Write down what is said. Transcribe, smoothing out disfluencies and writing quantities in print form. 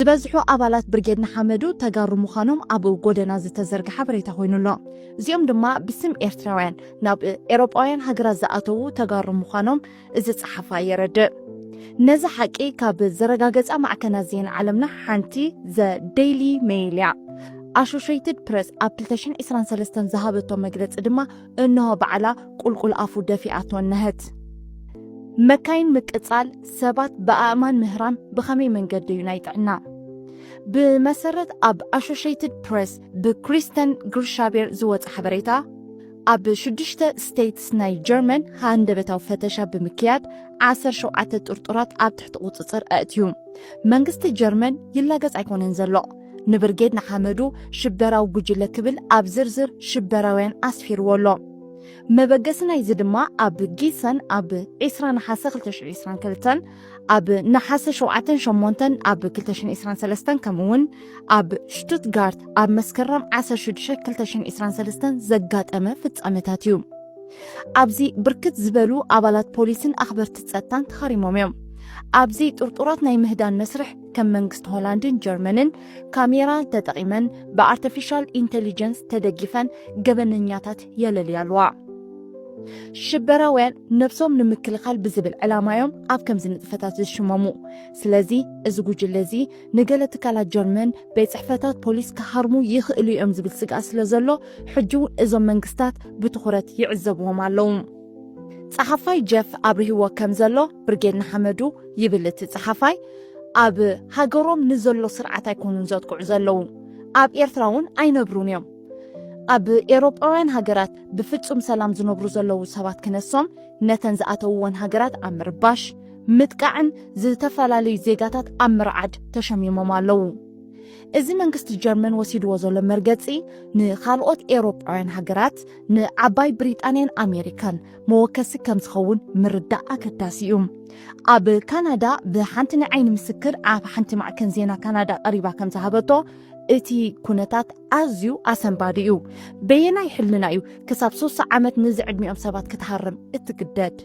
ዝበዝሑ ኣባላት ብርጌድና ሓመዱ ተጋሩ ምዃኖም ኣብ ጎደና ዝተዘርግሐ ሓበሬታ ኮይኑሎ እዚኦም ድማ ብስም ኤርትራውያን ናብ ኤሮጳውያን ሃገራት ዝኣተዉ ተጋሩ ምዃኖም እዚ ጸሓፋ የረድእ ነዚ ሓቂ ካብ ዘረጋገጻ ማዕከናት ዜና ዓለምና ሓንቲ ዘ ዴይሊ ሜይል እያ Associated Press ኣብ 2023 ዝሃበቶ መግለጺ ድማ እንሆ በዓላ ቁልቁል ኣፉ ደፊኣቶ ነህት መካይን ምቅጻል ሰባት በኣእማን ምህራን ብኸመይ መንገዲ እዩ ናይ ጥዕና ብመሰረት ኣብ Associated Press ብክሪስተን ግርሻቤር ዝወፀ ሓበሬታ ኣብ 6 ስቴትስ ናይ ጀርመን ሃንደበታዊ ፈተሻ ብምክያድ 17 ጥርጡራት ኣብ ትሕቲ ቁፅፅር ኣእትዩ መንግስቲ ጀርመን ይላገጽ ኣይኮነን ዘሎ ንብርጌድና ሓመዱ ሽበራዊ ጉጅለ ክብል ኣብ ዝርዝር ሽበራውያን ኣስፊርዎሎ መበገሲ ናይዚ ድማ ኣብ ጊሰን ኣብ 20 ናሓሰ 2022 ኣብ ናሓሰ 7-8 ኣብ 2023 ከምኡውን ኣብ ሽቱትጋርት ኣብ መስከረም 16 2023 ዘጋጠመ ፍጻመታት እዩ ኣብዚ ብርክት ዝበሉ ኣባላት ፖሊስን ኣኽበርቲ ጸጥታን ተኻሪሞም እዮም ኣብዚ ጥርጡራት ናይ ምህዳን መስርሕ ከም መንግስቲ ሆላንድን ጀርመንን ካሜራ ተጠቂመን ብአርቲፊሻል ኢንተሊጀንስ ተደጊፈን ገበነኛታት የለልያልዋ ሽበራውያን ነፍሶም ንምክልኻል ብዝብል ዕላማዮም ኣብ ከምዚ ንጥፈታት ዝሽመሙ ስለዚ እዚ ጉጅለ እዚ ንገለ ትካላት ጀርመን ቤት ጽሕፈታት ፖሊስ ክሃርሙ ይኽእሉ እዮም ዝብል ስጋኣት ስለ ዘሎ ሕጂ እዞም መንግስታት ብትኹረት ይዕዘብዎም ኣለዉ ጸሓፋይ ጀፍ ኣብርሂዎ ከም ዘሎ ብርጌድና ሓመዱ ይብል እቲ ጸሓፋይ ኣብ ሃገሮም ንዘሎ ስርዓት ኣይኮኑን ዘጥቅዑ ዘለዉ ኣብ ኤርትራ እውን ኣይነብሩን እዮም ኣብ ኤሮጳውያን ሃገራት ብፍጹም ሰላም ዝነብሩ ዘለዉ ሰባት ክነሶም ነተን ዝኣተውዎን ሃገራት ኣብ ምርባሽ ምጥቃዕን ዝተፈላለዩ ዜጋታት ኣብ ምርዓድ ተሸሚሞም ኣለዉ እዚ መንግስቲ ጀርመን ወሲድዎ ዘሎ መርገጺ ንኻልኦት ኤሮጳውያን ሃገራት ንዓባይ ብሪጣንያን ኣሜሪካን መወከሲ ከም ዝኸውን ምርዳእ ኣገዳሲ እዩ ኣብ ካናዳ ብሓንቲ ናይ ዓይኒ ምስክር ኣብ ሓንቲ ማዕከን ዜና ካናዳ ቀሪባ ከም ዝሃበቶ እቲ ኩነታት ኣዝዩ ኣሰንባዲ እዩ በየናይ ሕልና እዩ ክሳብ 3 ዓመት ንዝዕድሚኦም ሰባት ክትሃርም እትግደድ